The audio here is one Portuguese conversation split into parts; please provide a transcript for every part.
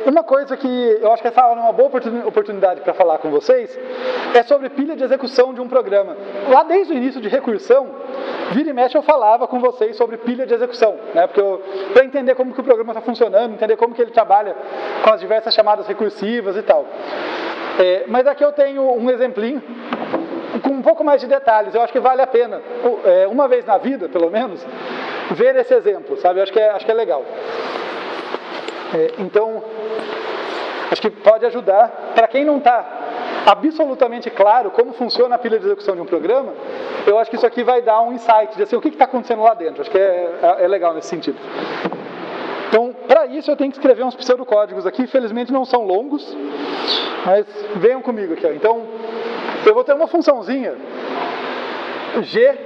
Uma coisa que eu acho que essa aula é uma boa oportunidade para falar com vocês é sobre pilha de execução de um programa. Lá desde o início de recursão, vira e mexe eu falava com vocês sobre pilha de execução, né? Para entender como que o programa está funcionando, entender como que ele trabalha com as diversas chamadas recursivas e tal. Mas aqui eu tenho um exemplinho com um pouco mais de detalhes. Eu acho que vale a pena, uma vez na vida, pelo menos, ver esse exemplo, sabe? Eu acho que é legal. Então, acho que pode ajudar. Para quem não está absolutamente claro como funciona a pilha de execução de um programa, eu acho que isso aqui vai dar um insight de assim, o que está acontecendo lá dentro. Acho que é legal nesse sentido. Então, para isso eu tenho que escrever uns pseudocódigos aqui. Infelizmente não são longos, mas venham comigo aqui. Ó. Então, eu vou ter uma funçãozinha G,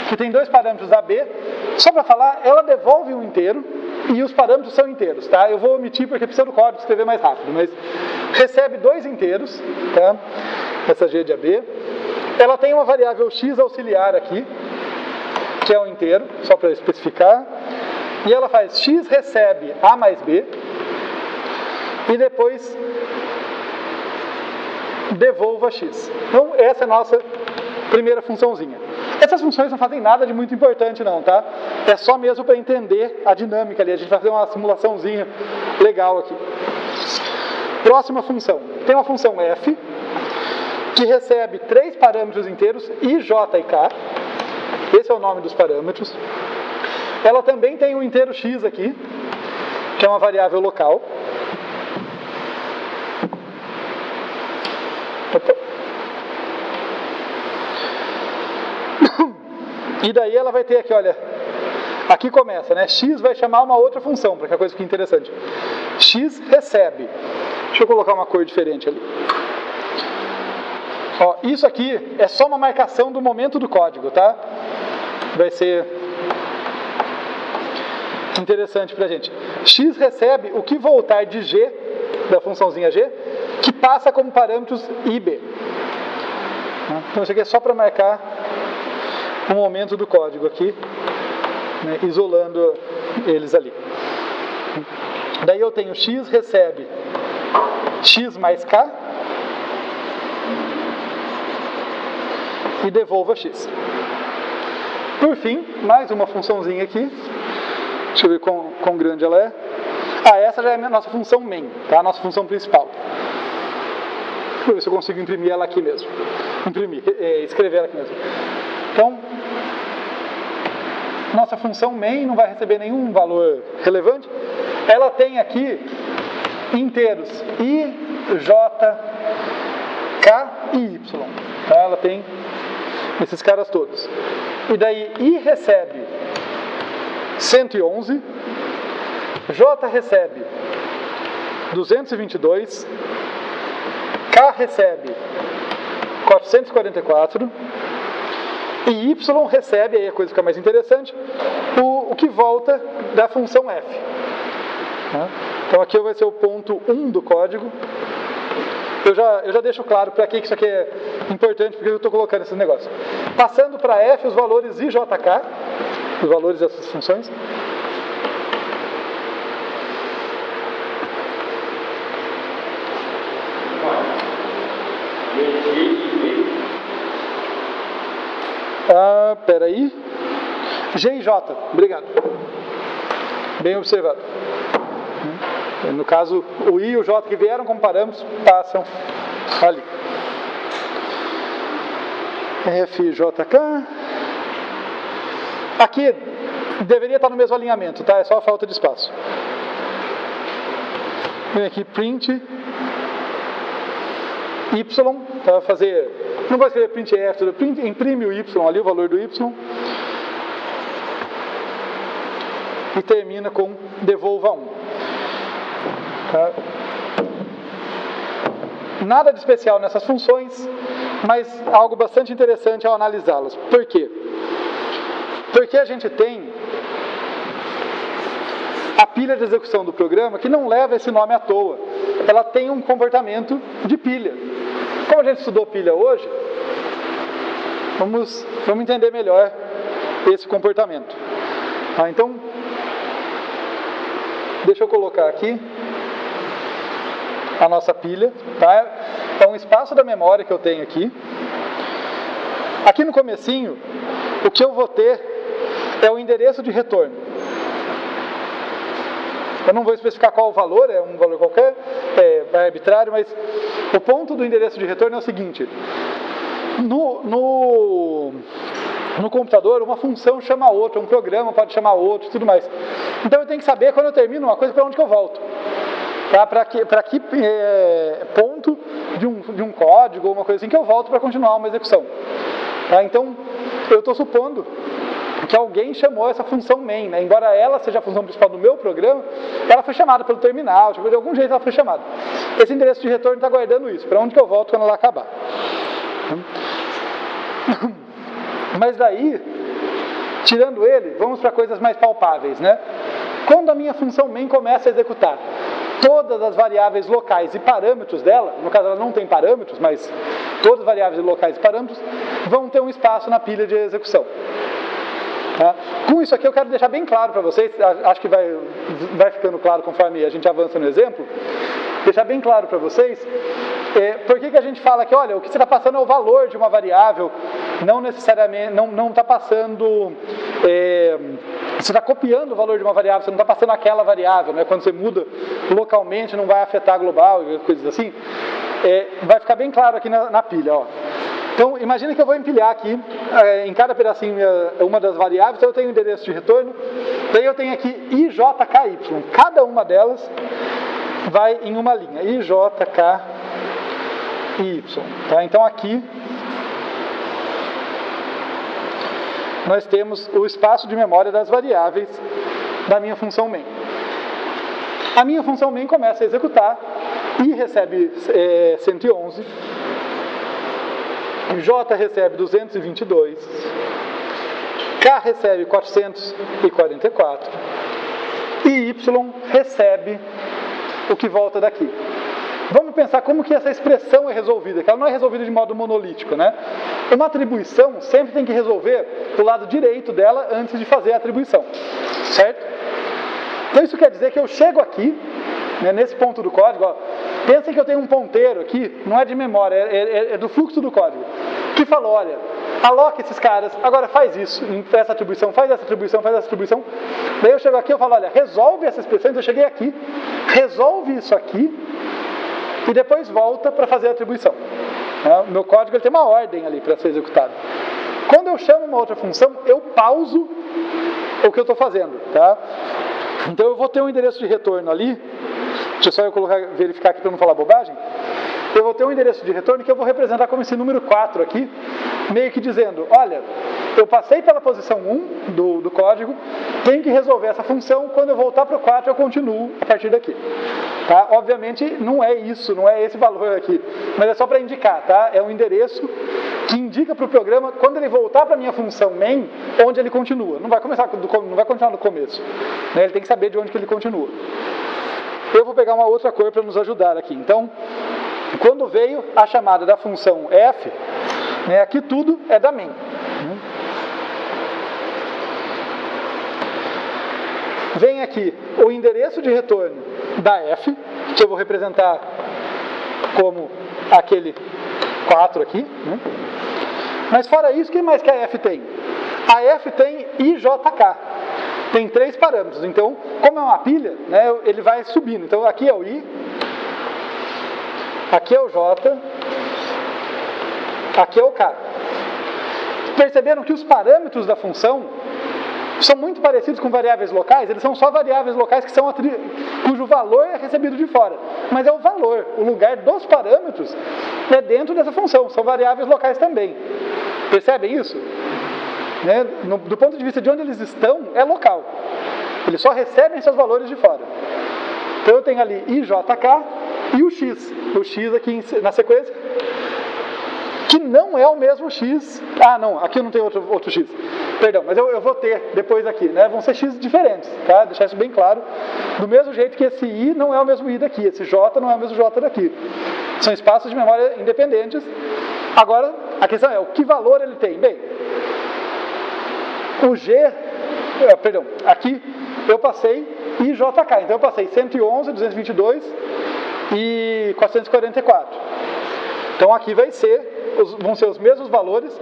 que tem dois parâmetros AB. Só para falar, ela devolve um inteiro e os parâmetros são inteiros, tá? Eu vou omitir porque precisa do código escrever mais rápido, mas recebe dois inteiros, tá? Essa G de AB. Ela tem uma variável x auxiliar aqui, que é um inteiro, só para especificar. E ela faz x recebe A mais B e depois devolva x. Então, essa é a nossa primeira funçãozinha. Essas funções não fazem nada de muito importante não, tá? É só mesmo para entender a dinâmica ali. A gente vai fazer uma simulaçãozinha legal aqui. Próxima função. Tem uma função f, que recebe três parâmetros inteiros, i, j e k. Esse é o nome dos parâmetros. Ela também tem um inteiro x aqui, que é uma variável local. Opa. E daí ela vai ter aqui, olha, aqui começa, né? X vai chamar uma outra função, para que a coisa fique interessante. X recebe. Deixa eu colocar uma cor diferente ali. Ó, isso aqui é só uma marcação do momento do código, tá? Vai ser interessante pra gente. X recebe o que voltar de G, da funçãozinha G, que passa como parâmetros I e B. Então isso aqui é só para marcar o momento do código aqui, né, isolando eles ali. Daí eu tenho x recebe x mais k e devolva x. Por fim, mais uma funçãozinha aqui. Deixa eu ver quão grande ela é. Essa já é a nossa função main, tá? A nossa função principal. Deixa eu ver se eu consigo imprimir ela aqui mesmo. Escrever ela aqui mesmo. Então, nossa função main não vai receber nenhum valor relevante. Ela tem aqui inteiros i, j, k e y. Tá? Ela tem esses caras todos. E daí i recebe 111, j recebe 222, k recebe 444, e y recebe, aí a coisa fica mais interessante, o que volta da função f. Então aqui vai ser o ponto 1 do código. Eu já deixo claro para que isso aqui é importante, porque eu estou colocando esses negócios. Passando para f os valores i, j, k, os valores dessas funções. Peraí. G e J, obrigado. Bem observado. No caso, o I e o J que vieram como parâmetros passam ali. F, J, K. Aqui deveria estar no mesmo alinhamento, tá? É só a falta de espaço. Vem aqui, print Y, tá? Fazer, não vou escrever print F, imprime o Y ali, o valor do Y. E termina com devolva 1. Tá? Nada de especial nessas funções, mas algo bastante interessante ao analisá-las. Por quê? Porque a gente tem a pilha de execução do programa que não leva esse nome à toa. Ela tem um comportamento de pilha. Como a gente estudou pilha hoje, vamos entender melhor esse comportamento. Então, Deixa eu colocar aqui a nossa pilha, tá? É um espaço da memória que eu tenho aqui. Aqui no comecinho, o que eu vou ter é o endereço de retorno. Eu não vou especificar qual o valor, é um valor qualquer, é arbitrário, mas o ponto do endereço de retorno é o seguinte: no computador, uma função chama outra, um programa pode chamar outro e tudo mais. Então eu tenho que saber, quando eu termino uma coisa, para onde que eu volto. Tá? Para que ponto de um código ou uma coisa assim que eu volto para continuar uma execução. Tá? Então, eu estou supondo que alguém chamou essa função main, né? Embora ela seja a função principal do meu programa, ela foi chamada pelo terminal, de algum jeito ela foi chamada. Esse endereço de retorno está guardando isso, para onde que eu volto quando ela acabar. Mas daí, tirando ele, vamos para coisas mais palpáveis, né? Quando a minha função main começa a executar, todas as variáveis locais e parâmetros dela, no caso ela não tem parâmetros, mas todas as variáveis locais e parâmetros vão ter um espaço na pilha de execução. Tá? Com isso aqui eu quero deixar bem claro para vocês, acho que vai ficando claro conforme a gente avança no exemplo, deixar bem claro para vocês por que a gente fala que, olha, o que você está passando é o valor de uma variável, não necessariamente, não está passando, você está copiando o valor de uma variável, você não está passando aquela variável, né? Quando você muda localmente não vai afetar global e coisas assim, vai ficar bem claro aqui na pilha, ó. Então, imagina que eu vou empilhar aqui, em cada pedacinho, uma das variáveis, então eu tenho o endereço de retorno, daí eu tenho aqui IJKY, cada uma delas vai em uma linha, IJKY, tá? Então aqui nós temos o espaço de memória das variáveis da minha função main. A minha função main começa a executar e recebe 111, J recebe 222, K recebe 444 e Y recebe o que volta daqui. Vamos pensar como que essa expressão é resolvida, que ela não é resolvida de modo monolítico, né? Uma atribuição sempre tem que resolver do lado direito dela antes de fazer a atribuição, certo? Então isso quer dizer que eu chego aqui, né, nesse ponto do código, ó, pensem que eu tenho um ponteiro aqui, não é de memória, é do fluxo do código, que falou, olha, aloca esses caras, agora faz isso, essa atribuição, faz essa atribuição, faz essa atribuição. Daí eu chego aqui e falo, olha, resolve essa expressão, então eu cheguei aqui, resolve isso aqui, e depois volta para fazer a atribuição. O meu código ele tem uma ordem ali para ser executado. Quando eu chamo uma outra função, eu pauso o que eu estou fazendo, tá? Então eu vou ter um endereço de retorno ali, deixa eu só verificar aqui para não falar bobagem. Eu vou ter um endereço de retorno que eu vou representar como esse número 4 aqui, meio que dizendo, olha, eu passei pela posição 1 do código, tenho que resolver essa função, quando eu voltar para o 4 eu continuo a partir daqui. Tá? Obviamente não é isso, não é esse valor aqui, mas é só para indicar, tá? É um endereço que indica para o programa, quando ele voltar para a minha função main, onde ele continua. Não vai continuar no começo, né? Ele tem que saber de onde que ele continua. Eu vou pegar uma outra cor para nos ajudar aqui. Então, quando veio a chamada da função f, né, aqui tudo é da main. Vem aqui o endereço de retorno da f, que eu vou representar como aquele 4 aqui. Né? Mas fora isso, o que mais que a f tem? A f tem IJK. Tem 3 parâmetros. Então, como é uma pilha, né, ele vai subindo. Então, aqui é o I, aqui é o J, aqui é o K. Perceberam que os parâmetros da função são muito parecidos com variáveis locais? Eles são só variáveis locais cujo valor é recebido de fora. Mas é o valor, o lugar dos parâmetros é dentro dessa função. São variáveis locais também. Percebem isso? Né? Do ponto de vista de onde eles estão, é local. Eles só recebem seus valores de fora. Então eu tenho ali IJK e o X. O X aqui na sequência, que não é o mesmo X. Ah, não, aqui eu não tenho outro X. Perdão, mas eu vou ter depois aqui, né? Vão ser X diferentes, tá? Deixar isso bem claro. Do mesmo jeito que esse I não é o mesmo I daqui, esse J não é o mesmo J daqui. São espaços de memória independentes. Agora, a questão é, o que valor ele tem? Bem, o G, aqui eu passei IJK. Então eu passei 111, 222 e 444. Então aqui vão ser os mesmos valores,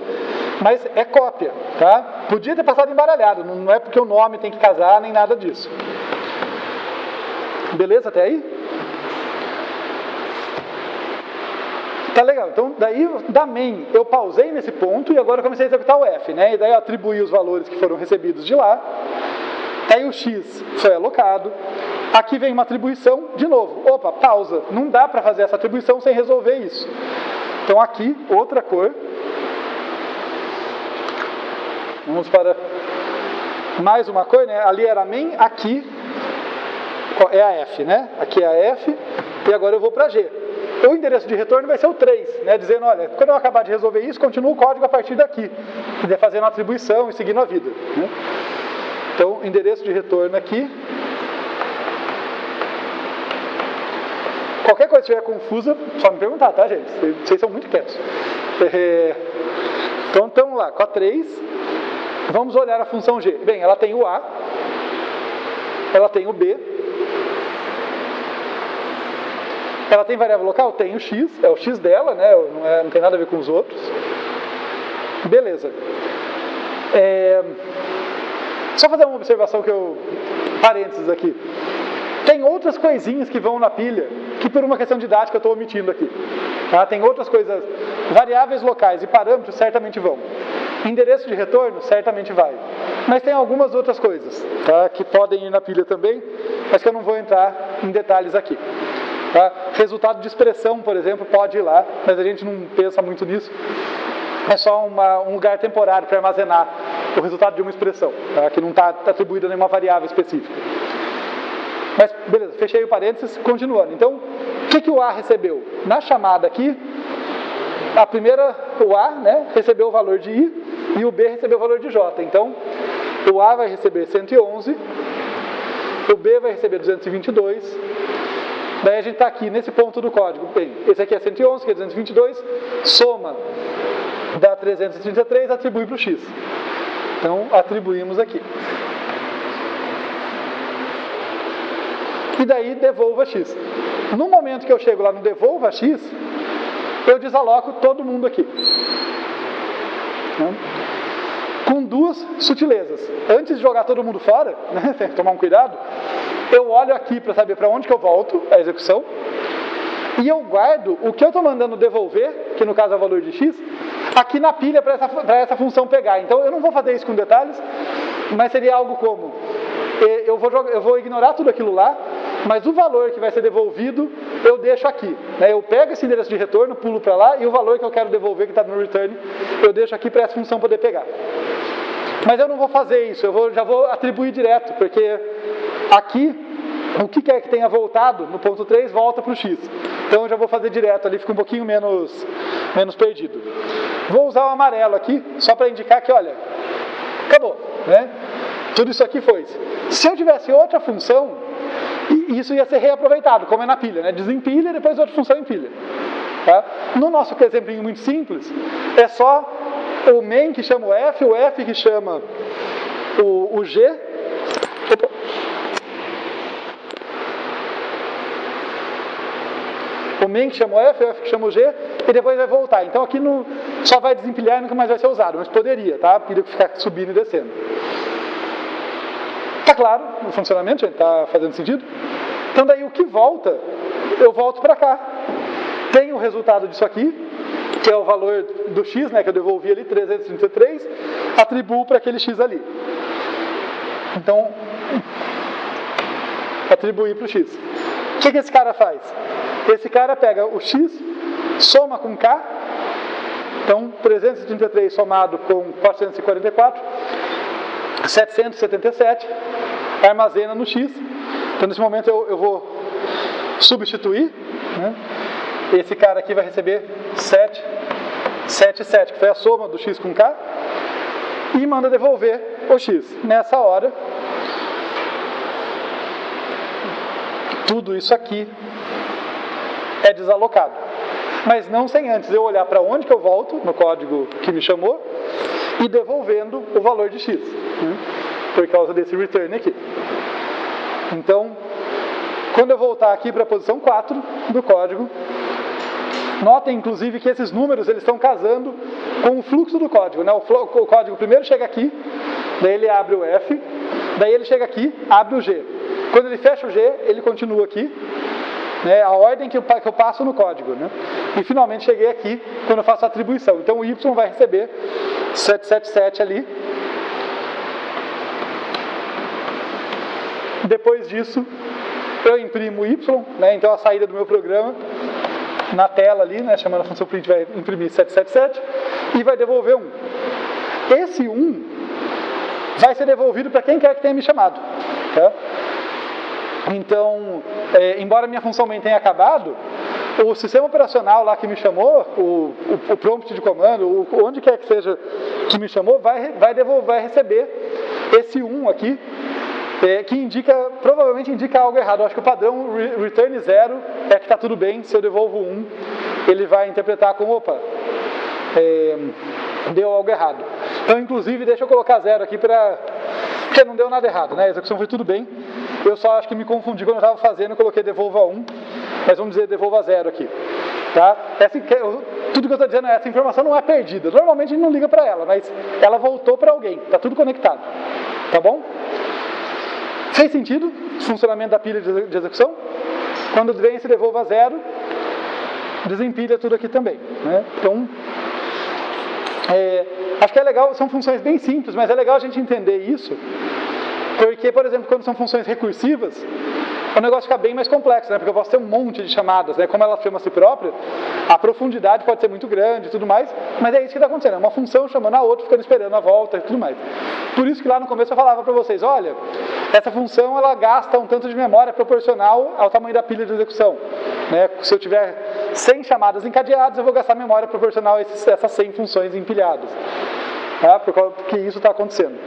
mas é cópia, tá? Podia ter passado embaralhado, não é porque o nome tem que casar, nem nada disso. Beleza até aí? Tá legal, então daí da main eu pausei nesse ponto e agora eu comecei a executar o F, né? E daí eu atribuí os valores que foram recebidos de lá. Daí o X foi alocado. Aqui vem uma atribuição, de novo, opa, pausa, não dá para fazer essa atribuição sem resolver isso. Então aqui, outra cor. Vamos para mais uma cor, né? Ali era a main, aqui é a F, né? Aqui é a F e agora eu vou para G. O endereço de retorno vai ser o 3, né? Dizendo, olha, quando eu acabar de resolver isso, continua o código a partir daqui. E fazendo a atribuição e seguindo a vida, né? Então, endereço de retorno aqui. Qualquer coisa que estiver confusa, só me perguntar, tá, gente? Vocês são muito quietos. Então, estamos lá com a 3. Vamos olhar a função G. Bem, ela tem o A, ela tem o B, ela tem variável local? Tem o X, é o X dela, né? Não tem nada a ver com os outros. Beleza. Só fazer uma observação parênteses aqui. Tem outras coisinhas que vão na pilha, que por uma questão didática eu estou omitindo aqui. Tá? Tem outras coisas, variáveis locais e parâmetros certamente vão. Endereço de retorno certamente vai. Mas tem algumas outras coisas, tá? Que podem ir na pilha também, mas que eu não vou entrar em detalhes aqui. Tá? Resultado de expressão, por exemplo, pode ir lá, mas a gente não pensa muito nisso. É só um lugar temporário para armazenar o resultado de uma expressão, tá? Que não está atribuído a nenhuma variável específica. Mas, beleza, fechei o parênteses, continuando. Então, o que o A recebeu? Na chamada aqui, a primeira, o A, né, recebeu o valor de I e o B recebeu o valor de J. Então, o A vai receber 111, o B vai receber 222, daí a gente está aqui nesse ponto do código. Bem, esse aqui é 111, que é 222, soma dá 333, atribui para o X. Então, atribuímos aqui. E daí, devolva X. No momento que eu chego lá no devolva X, eu desaloco todo mundo aqui. Com duas sutilezas. Antes de jogar todo mundo fora, né, tem que tomar um cuidado, eu olho aqui para saber para onde que eu volto a execução, e eu guardo o que eu estou mandando devolver, que no caso é o valor de X, aqui na pilha para essa função pegar. Então eu não vou fazer isso com detalhes, mas seria algo como, eu vou ignorar tudo aquilo lá, mas o valor que vai ser devolvido eu deixo aqui, né? Eu pego esse endereço de retorno, pulo para lá, e o valor que eu quero devolver, que está no return, eu deixo aqui para essa função poder pegar. Mas eu não vou fazer isso, já vou atribuir direto, porque aqui, o que quer que tenha voltado no ponto 3, volta para o X. Então eu já vou fazer direto ali, fica um pouquinho menos perdido. Vou usar o amarelo aqui, só para indicar que, olha, acabou, né? Tudo isso aqui foi. Se eu tivesse outra função, isso ia ser reaproveitado, como é na pilha, né? Desempilha e depois outra função empilha. Tá? No nosso exemplo muito simples, é só o main que chama o F que chama o G. Opa. O main que chama o F que chama o G, e depois vai voltar. Então aqui só vai desempilhar e nunca mais vai ser usado, mas poderia, tá? A pilha ficar subindo e descendo. Tá claro o funcionamento, gente? Tá fazendo sentido? Então daí o que volta, eu volto para cá. Tem o resultado disso aqui, que é o valor do X, né, que eu devolvi ali, 333, atribuo para aquele X ali. Então, atribuir para o X. O que esse cara faz? Esse cara pega o X, soma com K, então 333 somado com 444, 777, armazena no X. Então nesse momento eu vou substituir, né? Esse cara aqui vai receber 777, que foi a soma do X com K, e manda devolver o X. Nessa hora, tudo isso aqui é desalocado. Mas não sem antes eu olhar para onde que eu volto, no código que me chamou, e devolvendo o valor de X, né? Por causa desse return aqui. Então, quando eu voltar aqui para a posição 4 do código, notem, inclusive, que esses números eles estão casando com o fluxo do código, né? O código primeiro chega aqui, daí ele abre o F, daí ele chega aqui, abre o G. Quando ele fecha o G, ele continua aqui, né? A ordem que eu passo no código, né? E finalmente cheguei aqui, quando eu faço a atribuição. Então o Y vai receber 777 ali. Depois disso, eu imprimo o Y, né? Então a saída do meu programa na tela ali, né, chamando a função print, vai imprimir 777 e vai devolver 1. Esse 1 vai ser devolvido para quem quer que tenha me chamado. Tá? Então, embora minha função main tenha acabado, o sistema operacional lá que me chamou, o prompt de comando, onde quer que seja que me chamou, vai receber esse 1 aqui, que provavelmente indica algo errado. Eu acho que o padrão return 0 é que está tudo bem. Se eu devolvo 1, ele vai interpretar como, opa, deu algo errado. Então, inclusive, deixa eu colocar 0 aqui porque não deu nada errado, né? A execução foi tudo bem. Eu só acho que me confundi quando eu estava fazendo, eu coloquei devolva 1, mas vamos dizer devolva 0 aqui. Tá? Tudo que eu estou dizendo é essa informação não é perdida. Normalmente a gente não liga para ela, mas ela voltou para alguém. Está tudo conectado. Tá bom? Fez sentido o funcionamento da pilha de execução? Quando vem esse devolva 0, desempilha tudo aqui também, né? Então, acho que é legal, são funções bem simples, mas é legal a gente entender isso, porque, por exemplo, quando são funções recursivas, o negócio fica bem mais complexo, né? Porque eu posso ter um monte de chamadas, né? Como ela chama a si própria, a profundidade pode ser muito grande e tudo mais, mas é isso que está acontecendo, é uma função chamando a outra, ficando esperando a volta e tudo mais. Por isso que lá no começo eu falava para vocês, olha, essa função ela gasta um tanto de memória proporcional ao tamanho da pilha de execução, né? Se eu tiver 100 chamadas encadeadas, eu vou gastar memória proporcional a essas 100 funções empilhadas, tá? Porque isso está acontecendo.